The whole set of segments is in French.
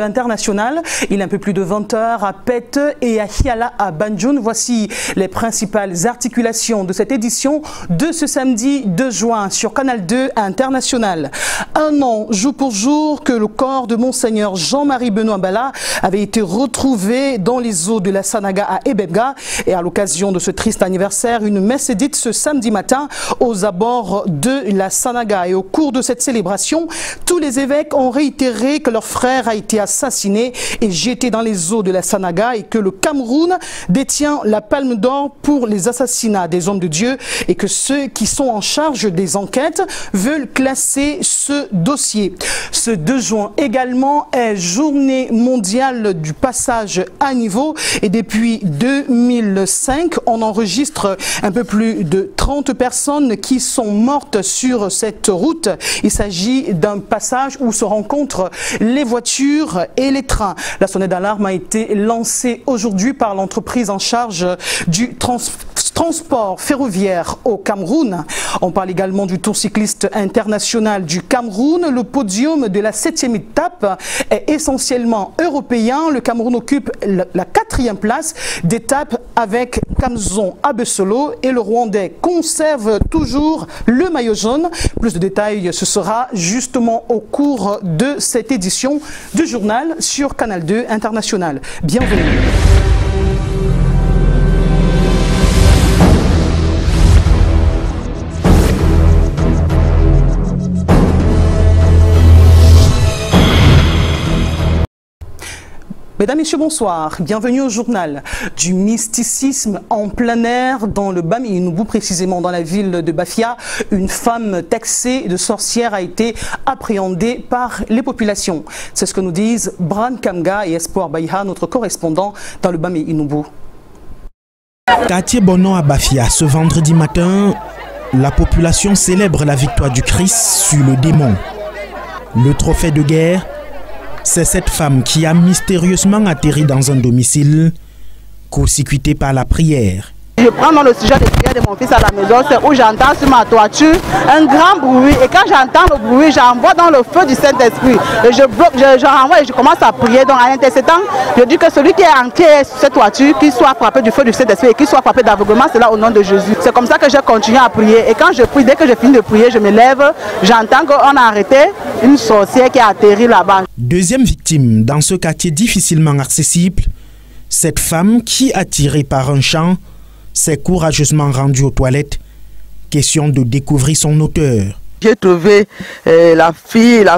International. Il est un peu plus de 20 h à Pete et à Hiala à Banjul. Voici les principales articulations de cette édition de ce samedi 2 juin sur Canal 2 International. Un an, jour pour jour, que le corps de Monseigneur Jean-Marie Benoît Mbala avait été retrouvé dans les eaux de la Sanaga à Ebebga. Et à l'occasion de ce triste anniversaire, une messe est dite ce samedi matin aux abords de la Sanaga. Et au cours de cette célébration, tous les évêques ont réitéré que leur frère a été assassiné et jeté dans les eaux de la Sanaga et que le Cameroun détient la palme d'or pour les assassinats des hommes de Dieu et que ceux qui sont en charge des enquêtes veulent classer ce dossier. Ce 2 juin également est journée mondiale du passage à niveau et depuis 2005, on enregistre un peu plus de 30 personnes qui sont mortes sur cette route. Il s'agit d'un passage où se rencontrent les voitures et les trains. La sonnette d'alarme a été lancée aujourd'hui par l'entreprise en charge du transport ferroviaire au Cameroun. On parle également du Tour cycliste international du Cameroun. Le podium de la 7e étape est essentiellement européen. Le Cameroun occupe la 4e place d'étape avec Kamzon Abesolo et le Rwandais conserve toujours le maillot jaune. Plus de détails, ce sera justement au cours de cette édition du journal sur Canal 2 International. Bienvenue. Mesdames, Messieurs, bonsoir. Bienvenue au journal. Du mysticisme en plein air dans le Bami-Inoubou, précisément dans la ville de Bafia. Une femme taxée de sorcière a été appréhendée par les populations. C'est ce que nous disent Bran Kamga et Espoir Baïha, notre correspondant dans le Bami-Inoubou. Quartier Bono à Bafia, ce vendredi matin, la population célèbre la victoire du Christ sur le démon. Le trophée de guerre, c'est cette femme qui a mystérieusement atterri dans un domicile, court-circuité par la prière. Je prends dans le sujet de prière de mon fils à la maison, c'est où j'entends sur ma toiture un grand bruit. Et quand j'entends le bruit, j'envoie dans le feu du Saint-Esprit. Et je bloque, je renvoie et je commence à prier. Donc à l'intercédant, je dis que celui qui est ancré sur cette toiture, qu'il soit frappé du feu du Saint-Esprit et qu'il soit frappé d'aveuglement, c'est là au nom de Jésus. C'est comme ça que je continue à prier. Et quand je prie, dès que je finis de prier, je me lève, j'entends qu'on a arrêté une sorcière qui a atterri là-bas. Deuxième victime dans ce quartier difficilement accessible, cette femme qui, attirée par un chant, s'est courageusement rendue aux toilettes. Question de découvrir son auteur. J'ai trouvé la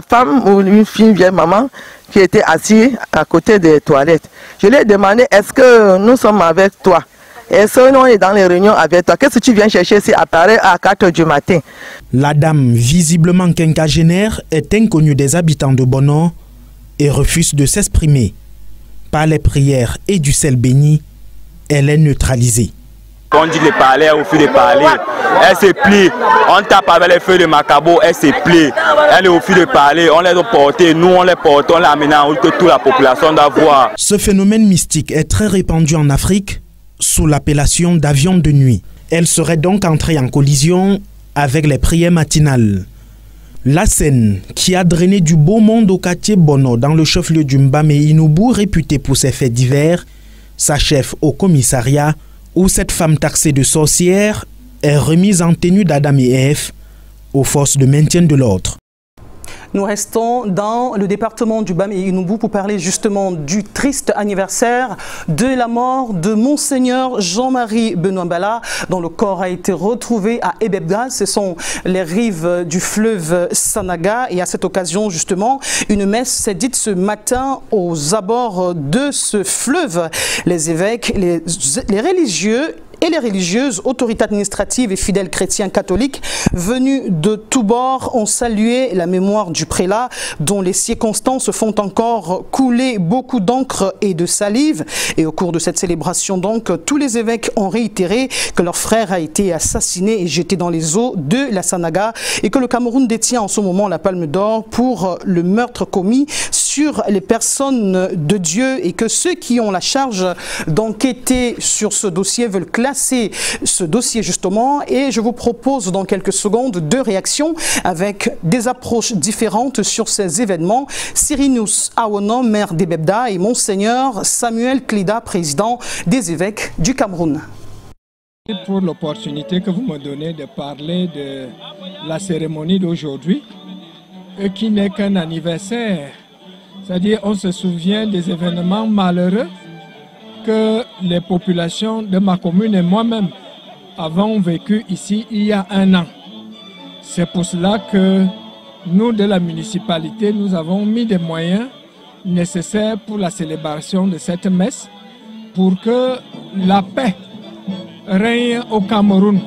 femme ou une fille, vieille maman, qui était assise à côté des toilettes. Je lui ai demandé, est-ce que nous sommes avec toi? Est-ce que nous sommes dans les réunions avec toi? Qu'est-ce que tu viens chercher si apparaît à 4 h du matin? La dame, visiblement quinquagénaire, est inconnue des habitants de Bono et refuse de s'exprimer. Par les prières et du sel béni, elle est neutralisée. On dit de parler, au fil de parler, elle se plie, on tape avec les feuilles de macabo, elle se plie, elle est au fil de parler, on les a portés, nous on les porte, on les amène en route que toute la population doit voir. Ce phénomène mystique est très répandu en Afrique sous l'appellation d'avion de nuit. Elle serait donc entrée en collision avec les prières matinales. La scène qui a drainé du beau monde au quartier Bono dans le chef-lieu du Mbame-Inoubou, réputé pour ses faits divers, s'achève au commissariat où cette femme taxée de sorcière est remise en tenue d'Adam et Ève aux forces de maintien de l'ordre. Nous restons dans le département du Bami-Inoubou pour parler justement du triste anniversaire de la mort de Monseigneur Jean-Marie Benoît Mbala, dont le corps a été retrouvé à Ebebga. Ce sont les rives du fleuve Sanaga. Et à cette occasion, justement, une messe s'est dite ce matin aux abords de ce fleuve. Les évêques, les religieux et les religieuses, autorités administratives et fidèles chrétiens catholiques venus de tous bords ont salué la mémoire du prélat dont les circonstances font encore couler beaucoup d'encre et de salive. Et au cours de cette célébration, donc, tous les évêques ont réitéré que leur frère a été assassiné et jeté dans les eaux de la Sanaga et que le Cameroun détient en ce moment la palme d'or pour le meurtre commis sur les personnes de Dieu et que ceux qui ont la charge d'enquêter sur ce dossier veulent clair classer ce dossier justement et je vous propose dans quelques secondes 2 réactions avec des approches différentes sur ces événements. Cyrinus Awono, maire d'Ebebda et Monseigneur Samuel Klida, président des évêques du Cameroun. Pour l'opportunité que vous me donnez de parler de la cérémonie d'aujourd'hui, qui n'est qu'un anniversaire. C'est-à-dire on se souvient des événements malheureux que les populations de ma commune et moi-même avons vécu ici il y a 1 an. C'est pour cela que nous de la municipalité, nous avons mis des moyens nécessaires pour la célébration de cette messe pour que la paix règne au Cameroun,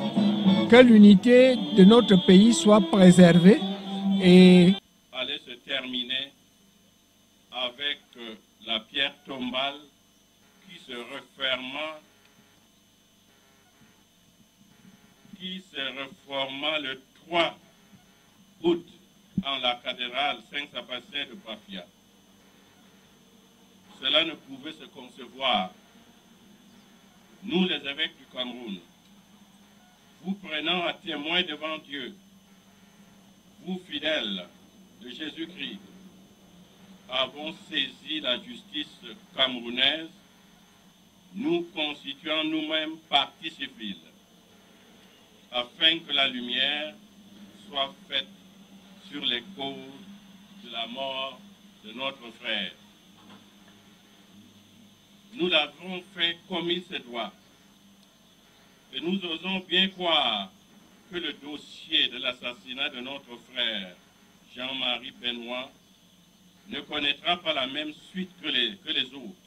que l'unité de notre pays soit préservée et allait se terminer avec la pierre tombale qui se reforma le 3 août en la cathédrale Saint-Sébastien de Bafia. Cela ne pouvait se concevoir. Nous, les évêques du Cameroun, vous prenant à témoin devant Dieu, vous, fidèles de Jésus-Christ, avons saisi la justice camerounaise, nous constituant nous-mêmes partie civile, afin que la lumière soit faite sur les causes de la mort de notre frère. Nous l'avons fait comme il se doit. Et nous osons bien croire que le dossier de l'assassinat de notre frère Jean-Marie Benoît ne connaîtra pas la même suite que les autres.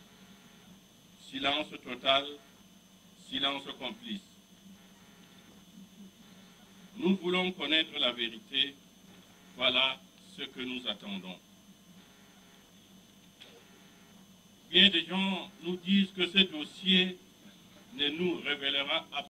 Silence total, silence complice. Nous voulons connaître la vérité. Voilà ce que nous attendons. Bien des gens nous disent que ce dossier ne nous révélera absolument.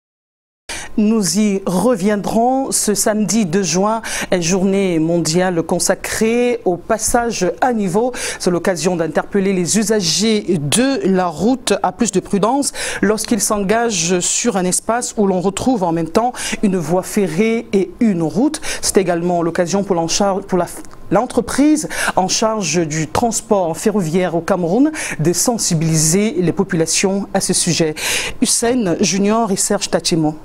Nous y reviendrons ce samedi 2 juin, journée mondiale consacrée au passage à niveau. C'est l'occasion d'interpeller les usagers de la route à plus de prudence lorsqu'ils s'engagent sur un espace où l'on retrouve en même temps une voie ferrée et une route. C'est également l'occasion pour l'entreprise en charge du transport ferroviaire au Cameroun de sensibiliser les populations à ce sujet. Hussein Junior et Serge Tachemo.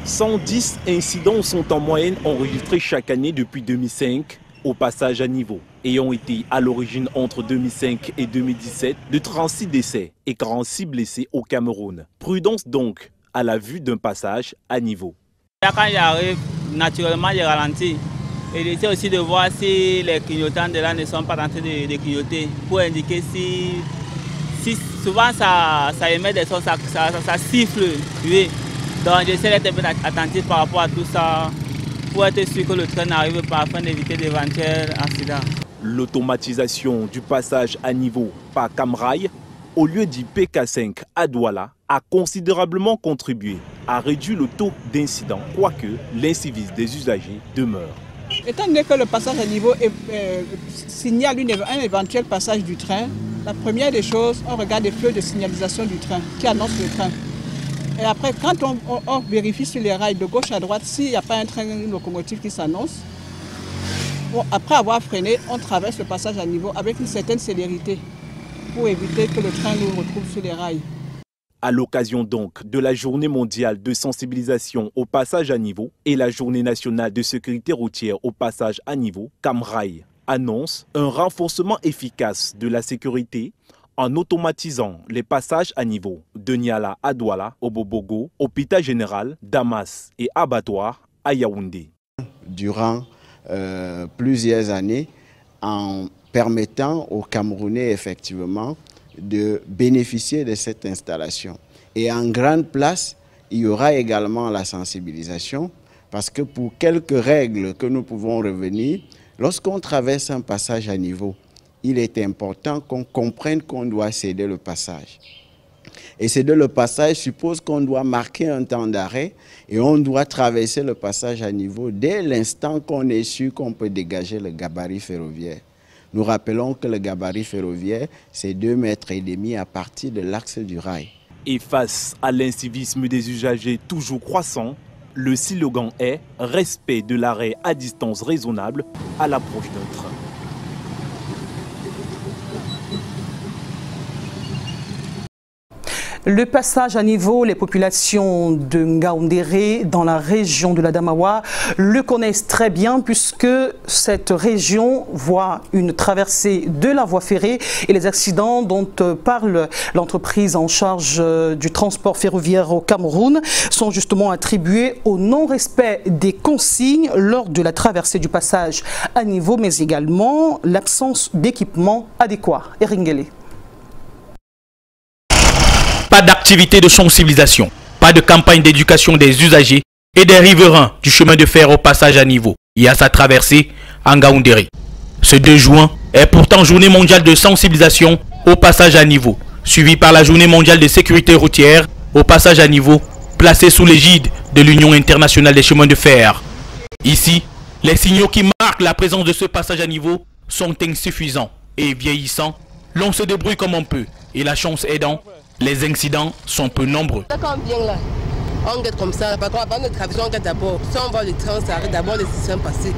110 incidents sont en moyenne enregistrés chaque année depuis 2005 au passage à niveau, ayant été à l'origine entre 2005 et 2017 de 36 décès et 46 blessés au Cameroun. Prudence donc à la vue d'un passage à niveau. Quand j'arrive, naturellement je ralentis et j'essaie aussi de voir si les clignotants de là ne sont pas en train de clignoter pour indiquer si souvent ça émet des sons, ça siffle. Oui. Donc j'essaie d'être un peu attentif par rapport à tout ça pour être sûr que le train n'arrive pas afin d'éviter d'éventuels accidents. L'automatisation du passage à niveau par Camrail au lieu du PK5 à Douala a considérablement contribué à réduire le taux d'incidents, quoique l'incivisme des usagers demeure. Étant donné que le passage à niveau signale un éventuel passage du train, la première des choses, on regarde les feux de signalisation du train qui annoncent le train. Et après, quand on vérifie sur les rails de gauche à droite, s'il n'y a pas un train, une locomotive qui s'annonce, après avoir freiné, on traverse le passage à niveau avec une certaine célérité pour éviter que le train nous retrouve sur les rails. À l'occasion donc de la journée mondiale de sensibilisation au passage à niveau et la journée nationale de sécurité routière au passage à niveau, Camrail annonce un renforcement efficace de la sécurité en automatisant les passages à niveau de Niala à Douala, au Bobogo, hôpital général, Damas et abattoir à Yaoundé. Durant plusieurs années, en permettant aux Camerounais effectivement de bénéficier de cette installation. Et en grande place, il y aura également la sensibilisation, parce que pour quelques règles que nous pouvons revenir, lorsqu'on traverse un passage à niveau, il est important qu'on comprenne qu'on doit céder le passage. Et céder le passage suppose qu'on doit marquer un temps d'arrêt et on doit traverser le passage à niveau dès l'instant qu'on est sûr qu'on peut dégager le gabarit ferroviaire. Nous rappelons que le gabarit ferroviaire, c'est 2,5 mètres à partir de l'axe du rail. Et face à l'incivisme des usagers toujours croissant, le slogan est « Respect de l'arrêt à distance raisonnable à l'approche d'un train ». Le passage à niveau, les populations de Ngaoundéré dans la région de l'Adamawa le connaissent très bien puisque cette région voit une traversée de la voie ferrée et les accidents dont parle l'entreprise en charge du transport ferroviaire au Cameroun sont justement attribués au non-respect des consignes lors de la traversée du passage à niveau mais également l'absence d'équipement adéquat. Eringele. Pas d'activité de sensibilisation, pas de campagne d'éducation des usagers et des riverains du chemin de fer au passage à niveau et à sa traversée en Ngaoundéré. Ce 2 juin est pourtant journée mondiale de sensibilisation au passage à niveau, suivie par la journée mondiale de sécurité routière au passage à niveau, placée sous l'égide de l'Union internationale des chemins de fer. Ici, les signaux qui marquent la présence de ce passage à niveau sont insuffisants et vieillissants. L'on se débrouille comme on peut et la chance aidant, les incidents sont peu nombreux. Quand on vient là, on guette comme ça, parce qu'avant de traverser, on guette d'abord. Si on voit le train s'arrête, d'abord les systèmes passer.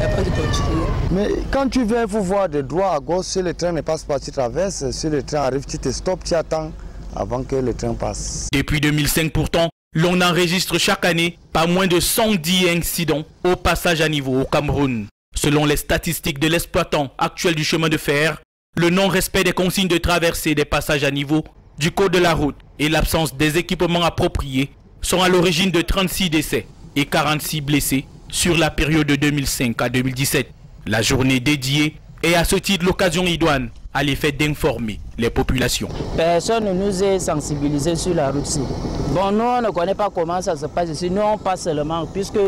Après de continuer. Mais quand tu viens, il faut voir de droite à gauche, si le train ne passe pas, tu traverses, si le train arrive, tu te stoppes, tu attends avant que le train passe. Depuis 2005 pourtant, l'on enregistre chaque année pas moins de 110 incidents au passage à niveau au Cameroun. Selon les statistiques de l'exploitant actuel du chemin de fer, le non-respect des consignes de traversée des passages à niveau, du code de la route et l'absence des équipements appropriés sont à l'origine de 36 décès et 46 blessés sur la période de 2005 à 2017. La journée dédiée est à ce titre l'occasion idoine à l'effet d'informer les populations. Personne ne nous est sensibilisé sur la route. Bon, nous on ne connaît pas comment ça se passe ici, nous on passe seulement puisque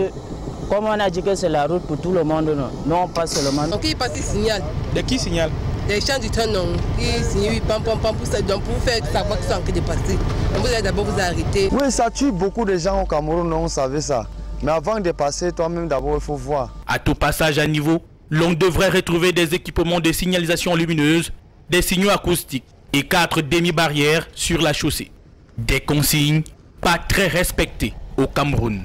comme on a dit que c'est la route pour tout le monde, nous on passe seulement. Donc il passe, il signale. De qui signale? Les gens du train, non. Ils signent, pam, pam, pam, pour faire savoir qu'ils sont en train de passer. Donc vous allez d'abord vous arrêter. Oui, ça tue beaucoup de gens au Cameroun, on savait ça. Mais avant de passer, toi-même d'abord, il faut voir. À tout passage à niveau, l'on devrait retrouver des équipements de signalisation lumineuse, des signaux acoustiques et 4 demi-barrières sur la chaussée. Des consignes pas très respectées au Cameroun.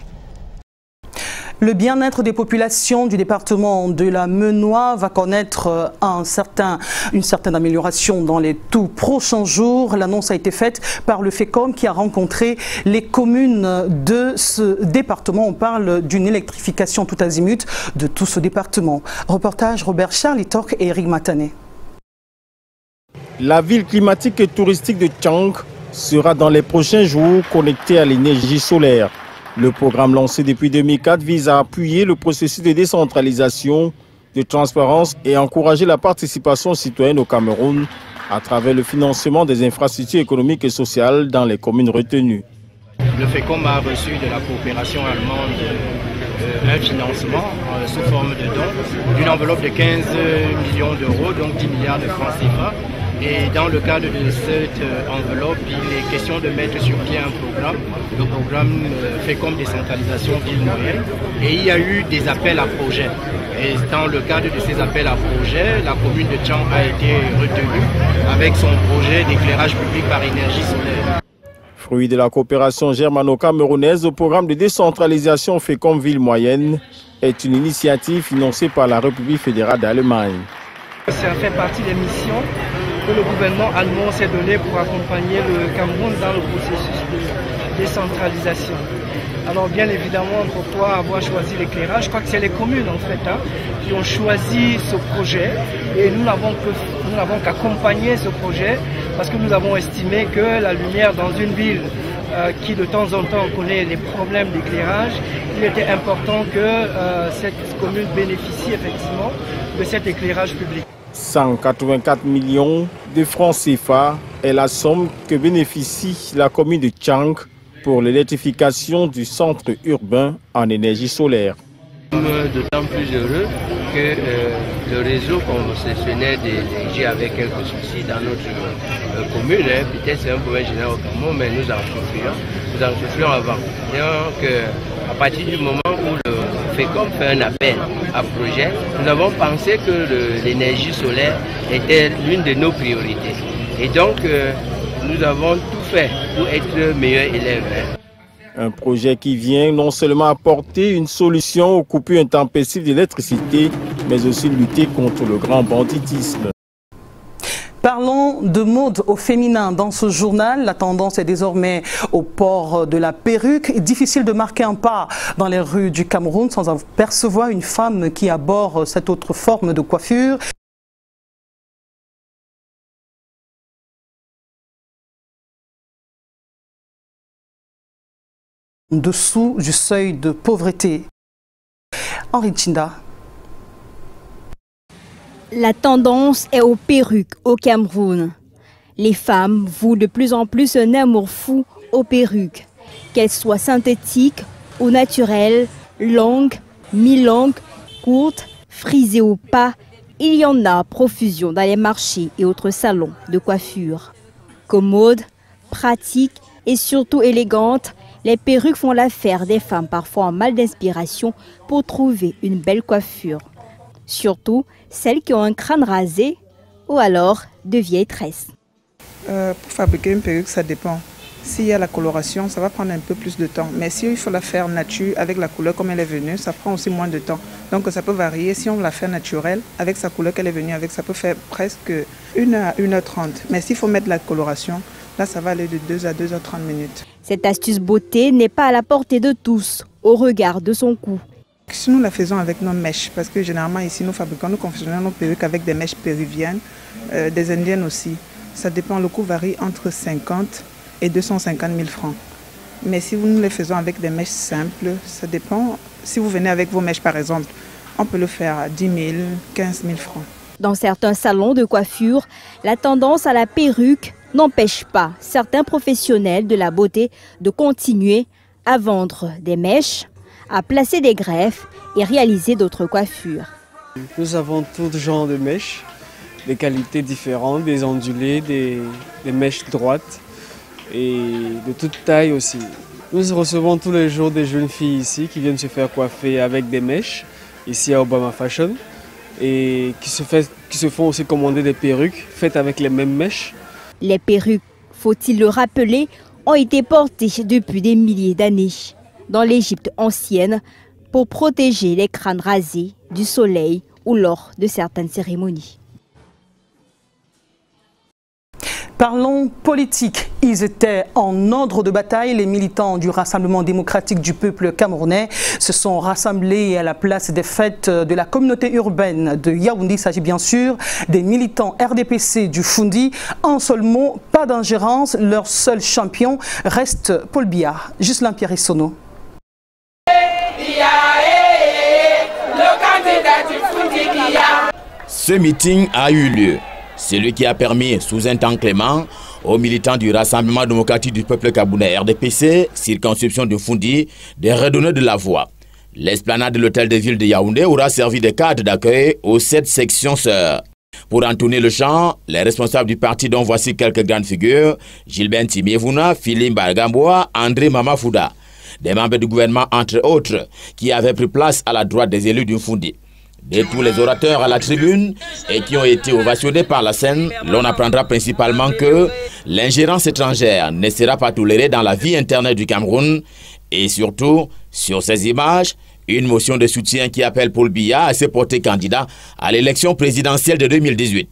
Le bien-être des populations du département de la Menoix va connaître une certaine amélioration dans les tout prochains jours. L'annonce a été faite par le FECOM qui a rencontré les communes de ce département. On parle d'une électrification tout azimut de tout ce département. Reportage Robert Charlie Torque et Eric Matané. La ville climatique et touristique de Tchang sera dans les prochains jours connectée à l'énergie solaire. Le programme lancé depuis 2004 vise à appuyer le processus de décentralisation, de transparence et encourager la participation citoyenne au Cameroun à travers le financement des infrastructures économiques et sociales dans les communes retenues. Le FECOM a reçu de la coopération allemande un financement sous forme de don d'une enveloppe de 15 millions d'euros, donc 10 milliards de francs CFA. Et dans le cadre de cette enveloppe, il est question de mettre sur pied un programme, le programme FECOM décentralisation ville moyenne. Et il y a eu des appels à projets. Et dans le cadre de ces appels à projets, la commune de Tchang a été retenue avec son projet d'éclairage public par énergie solaire. Fruit de la coopération germano-camerounaise, le programme de décentralisation FECOM ville moyenne est une initiative financée par la République fédérale d'Allemagne. Ça fait partie des missions que le gouvernement allemand s'est donné pour accompagner le Cameroun dans le processus de décentralisation. Alors bien évidemment, pourquoi avoir choisi l'éclairage? Je crois que c'est les communes en fait qui ont choisi ce projet et nous n'avons qu'accompagner ce projet parce que nous avons estimé que la lumière dans une ville qui de temps en temps connaît les problèmes d'éclairage, il était important que cette commune bénéficie effectivement de cet éclairage public. 184 millions de francs CFA est la somme que bénéficie la commune de Tchang pour l'électrification du centre urbain en énergie solaire. D'autant plus heureux que le réseau concessionnaire d'énergie avait quelques soucis dans notre commune. Peut-être c'est un problème général au Cameroun, mais nous en souffrions avant. Donc à partir du moment où le FECOM fait un appel à projet, nous avons pensé que l'énergie solaire était l'une de nos priorités. Et donc nous avons tout fait pour être meilleur élève. Un projet qui vient non seulement apporter une solution aux coupures intempestives d'électricité, mais aussi lutter contre le grand banditisme. Parlons de mode au féminin dans ce journal. La tendance est désormais au port de la perruque. Difficile de marquer un pas dans les rues du Cameroun sans apercevoir une femme qui aborde cette autre forme de coiffure. Dessous du seuil de pauvreté. Henri Tchinda. La tendance est aux perruques au Cameroun. Les femmes vouent de plus en plus un amour fou aux perruques, qu'elles soient synthétiques ou naturelles, longues, mi-longues, courtes, frisées ou pas. Il y en a à profusion dans les marchés et autres salons de coiffure. Commodes, pratiques et surtout élégantes, les perruques font l'affaire des femmes parfois en mal d'inspiration pour trouver une belle coiffure. Surtout celles qui ont un crâne rasé ou alors de vieilles tresses. Pour fabriquer une perruque, ça dépend. S'il y a la coloration, ça va prendre un peu plus de temps. Mais si il faut la faire nature avec la couleur comme elle est venue, ça prend aussi moins de temps. Donc ça peut varier. Si on la fait naturelle, avec sa couleur qu'elle est venue avec, ça peut faire presque 1 à 1h30. Mais s'il faut mettre la coloration, là ça va aller de 2 à 2h30 minutes. Cette astuce beauté n'est pas à la portée de tous, au regard de son coût. Si nous la faisons avec nos mèches, parce que généralement ici nous fabriquons, nous confectionnons nos perruques avec des mèches péruviennes, des indiennes aussi. Ça dépend, le coût varie entre 50 et 250 000 francs. Mais si nous les faisons avec des mèches simples, ça dépend. Si vous venez avec vos mèches par exemple, on peut le faire à 10 000, 15 000 francs. Dans certains salons de coiffure, la tendance à la perruque n'empêche pas certains professionnels de la beauté de continuer à vendre des mèches, à placer des greffes et réaliser d'autres coiffures. Nous avons tout genre de mèches, des qualités différentes, des ondulés, des mèches droites et de toute taille aussi. Nous recevons tous les jours des jeunes filles ici qui viennent se faire coiffer avec des mèches, ici à Obama Fashion, et qui se font aussi commander des perruques faites avec les mêmes mèches. Les perruques, faut-il le rappeler, ont été portées depuis des milliers d'années dans l'Égypte ancienne pour protéger les crânes rasés du soleil ou lors de certaines cérémonies. Parlons politique. Ils étaient en ordre de bataille. Les militants du Rassemblement démocratique du peuple camerounais se sont rassemblés à la place des fêtes de la communauté urbaine de Yaoundé. Il s'agit bien sûr des militants RDPC du Fundi. En seul mot, pas d'ingérence. Leur seul champion reste Paul Biya. Ghislain Pierre-Sono. Ce meeting a eu lieu. Celui qui a permis, sous un temps clément, aux militants du Rassemblement démocratique du peuple camerounais RDPC, circonscription de Fundi, de redonner de la voix. L'esplanade de l'hôtel de ville de Yaoundé aura servi de cadre d'accueil aux 7 sections sœurs. Pour entonner le chant, les responsables du parti dont voici quelques grandes figures, Gilbert Timiévouna, Philippe Bargamboa, André Mamafouda, des membres du gouvernement entre autres, qui avaient pris place à la droite des élus du Fundi. De tous les orateurs à la tribune et qui ont été ovationnés par la scène, l'on apprendra principalement que l'ingérence étrangère ne sera pas tolérée dans la vie interne du Cameroun et surtout, sur ces images, une motion de soutien qui appelle Paul Biya à se porter candidat à l'élection présidentielle de 2018.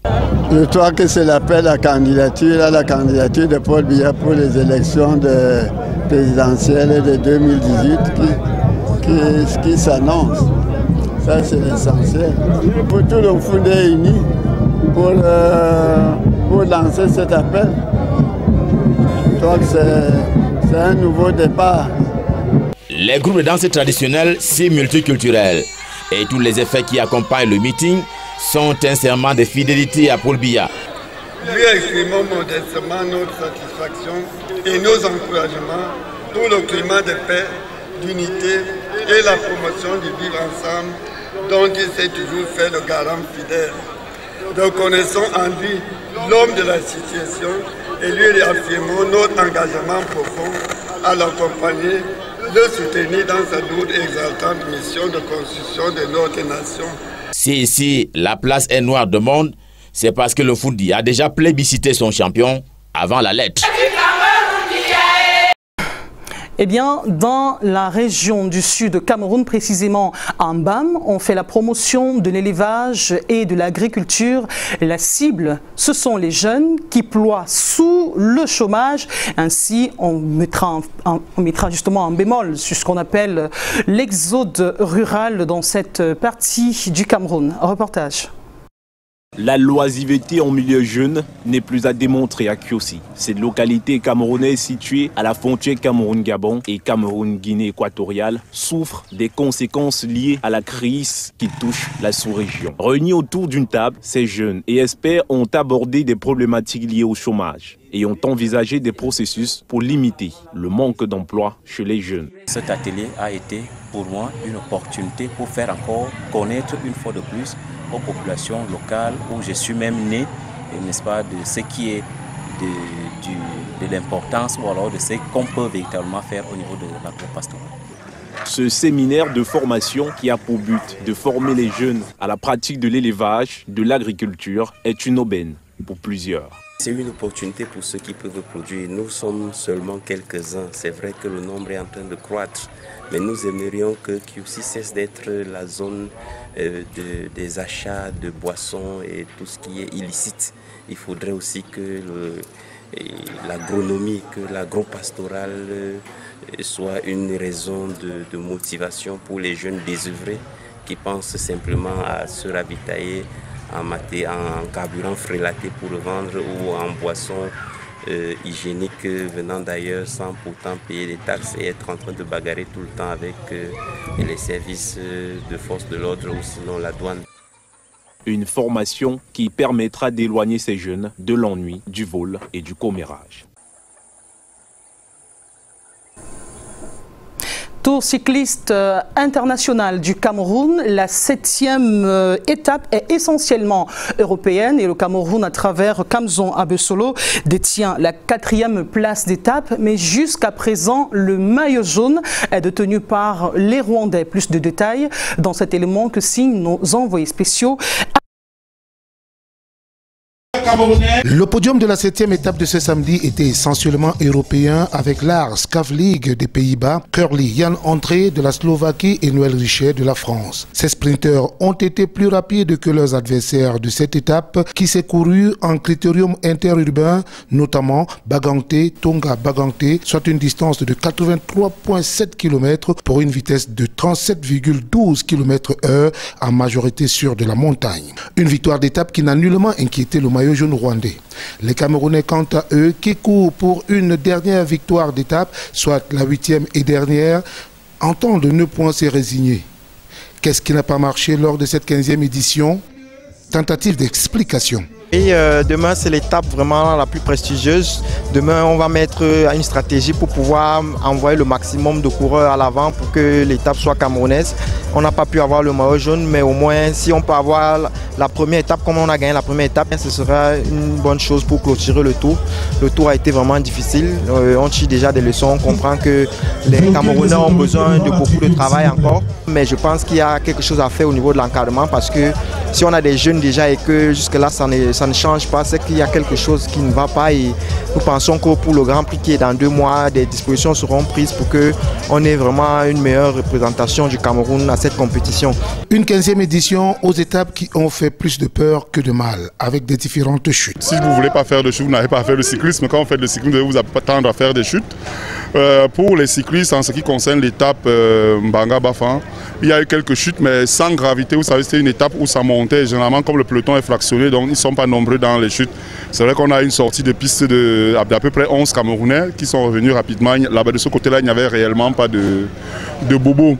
Je crois que c'est l'appel à la candidature de Paul Biya pour les élections présidentielles de 2018 qui s'annonce. Ça, c'est l'essentiel. Pour tout le Fundé uni, pour lancer cet appel, je crois que c'est un nouveau départ. Les groupes de danse traditionnels, si multiculturels, et tous les effets qui accompagnent le meeting sont un serment de fidélité à Paul Biya. Lui exprimons modestement notre satisfaction et nos encouragements pour le climat de paix, d'unité et la promotion du vivre ensemble dont il s'est toujours fait le garant fidèle. Reconnaissons en lui l'homme de la situation et lui réaffirmons notre engagement profond à l'accompagner, le soutenir dans sa lourde et exaltante mission de construction de notre nation. Si ici la place est noire de monde, c'est parce que le Fundi a déjà plébiscité son champion avant la lettre. Eh bien, dans la région du sud Cameroun, précisément à Mbam, on fait la promotion de l'élevage et de l'agriculture. La cible, ce sont les jeunes qui ploient sous le chômage. Ainsi, on mettra justement un bémol sur ce qu'on appelle l'exode rural dans cette partie du Cameroun. Reportage. La loisiveté en milieu jeune n'est plus à démontrer à Kiosi. Cette localité camerounaise située à la frontière Cameroun-Gabon et Cameroun-Guinée équatoriale souffre des conséquences liées à la crise qui touche la sous-région. Réunis autour d'une table, ces jeunes et experts ont abordé des problématiques liées au chômage et ont envisagé des processus pour limiter le manque d'emploi chez les jeunes. Cet atelier a été pour moi une opportunité pour faire encore connaître une fois de plus aux populations locales où je suis même né, n'est-ce pas, de ce qui est de l'importance ou alors de ce qu'on peut véritablement faire au niveau de l'agro-pastoral. Ce séminaire de formation qui a pour but de former les jeunes à la pratique de l'élevage, de l'agriculture, est une aubaine pour plusieurs. C'est une opportunité pour ceux qui peuvent produire. Nous sommes seulement quelques-uns. C'est vrai que le nombre est en train de croître, mais nous aimerions que Kiosi cesse d'être la zone des achats de boissons et tout ce qui est illicite. Il faudrait aussi que l'agronomie, que l'agro-pastoral soit une raison de motivation pour les jeunes désœuvrés qui pensent simplement à se ravitailler en carburant frélaté pour le vendre ou en boissons hygiéniques venant d'ailleurs sans pourtant payer des taxes et être en train de bagarrer tout le temps avec les services de force de l'ordre ou sinon la douane. Une formation qui permettra d'éloigner ces jeunes de l'ennui, du vol et du commérage. Tour cycliste international du Cameroun, la 7e étape est essentiellement européenne et le Cameroun, à travers Kamzon Abesolo, détient la 4e place d'étape. Mais jusqu'à présent, le maillot jaune est détenu par les Rwandais. Plus de détails dans cet élément que signent nos envoyés spéciaux. Le podium de la 7e étape de ce samedi était essentiellement européen avec Lars Kavlig des Pays-Bas, Curly Jan André de la Slovaquie et Noël Richet de la France. Ces sprinteurs ont été plus rapides que leurs adversaires de cette étape qui s'est courue en critérium interurbain, notamment Baganté-Tonga-Baganté, soit une distance de 83,7 km pour une vitesse de 37,12 km/h en majorité sur de la montagne. Une victoire d'étape qui n'a nullement inquiété le maillot jaune rwandais. Les Camerounais, quant à eux, qui courent pour une dernière victoire d'étape, soit la 8e et dernière, entendent ne point se résigner. Qu'est-ce qui n'a pas marché lors de cette 15e édition? Tentative d'explication. Et demain, c'est l'étape vraiment la plus prestigieuse. Demain, on va mettre une stratégie pour pouvoir envoyer le maximum de coureurs à l'avant pour que l'étape soit camerounaise. On n'a pas pu avoir le maillot jaune, mais au moins, si on peut avoir la première étape, comme on a gagné la première étape, ce sera une bonne chose pour clôturer le tour. Le tour a été vraiment difficile. On tire déjà des leçons. On comprend que les Camerounais ont besoin de beaucoup de travail encore. Mais je pense qu'il y a quelque chose à faire au niveau de l'encadrement parce que si on a des jeunes déjà et que jusque-là, ça ne change pas, c'est qu'il y a quelque chose qui ne va pas et nous pensons que pour le Grand Prix qui est dans 2 mois, des dispositions seront prises pour qu'on ait vraiment une meilleure représentation du Cameroun à cette compétition. Une 15e édition aux étapes qui ont fait plus de peur que de mal, avec des différentes chutes. Si vous ne voulez pas faire de chute, vous n'avez pas à faire le cyclisme. Quand vous faites le cyclisme, vous devez vous attendre à faire des chutes. Pour les cyclistes, en ce qui concerne l'étape Mbanga-Bafan, il y a eu quelques chutes, mais sans gravité. Vous savez, c'était une étape où ça montait. Généralement, comme le peloton est fractionné, donc ils ne sont pas nombreux dans les chutes. C'est vrai qu'on a une sortie de piste d'à peu près 11 Camerounais qui sont revenus rapidement. Là-bas, de ce côté-là, il n'y avait réellement pas de bobo.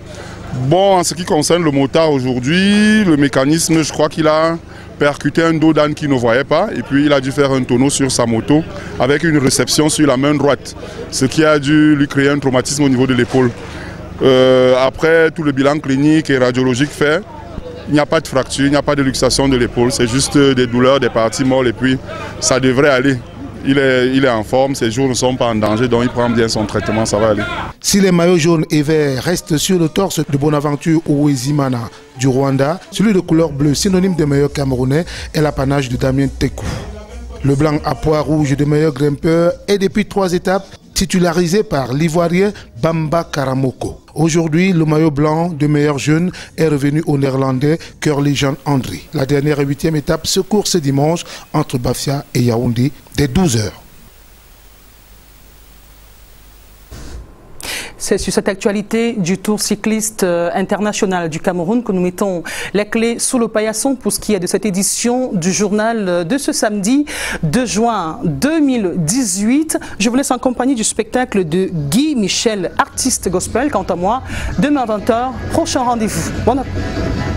Bon, en ce qui concerne le motard aujourd'hui, le mécanisme, je crois qu'il a percuté un dos d'âne qu'il ne voyait pas et puis il a dû faire un tonneau sur sa moto avec une réception sur la main droite, ce qui a dû lui créer un traumatisme au niveau de l'épaule. Après tout le bilan clinique et radiologique fait, il n'y a pas de fracture, il n'y a pas de luxation de l'épaule, c'est juste des douleurs, des parties molles et puis ça devrait aller. Il est en forme, ses jours ne sont pas en danger, donc il prend bien son traitement, ça va aller. Si les maillots jaunes et verts restent sur le torse de Bonaventure Ouezimana du Rwanda, celui de couleur bleue, synonyme de meilleur camerounais, est l'apanage de Damien Tekou. Le blanc à pois rouge de meilleur grimpeur est depuis 3 étapes titularisé par l'Ivoirien Bamba Karamoko. Aujourd'hui, le maillot blanc de meilleur jeune est revenu au néerlandais Curly Jan Andry. La dernière et 8e étape se court ce dimanche entre Bafia et Yaoundé dès 12h. C'est sur cette actualité du Tour cycliste international du Cameroun que nous mettons les clés sous le paillasson pour ce qui est de cette édition du journal de ce samedi 2 juin 2018. Je vous laisse en compagnie du spectacle de Guy Michel, artiste gospel. Quant à moi, demain 20h, prochain rendez-vous. Bon appétit.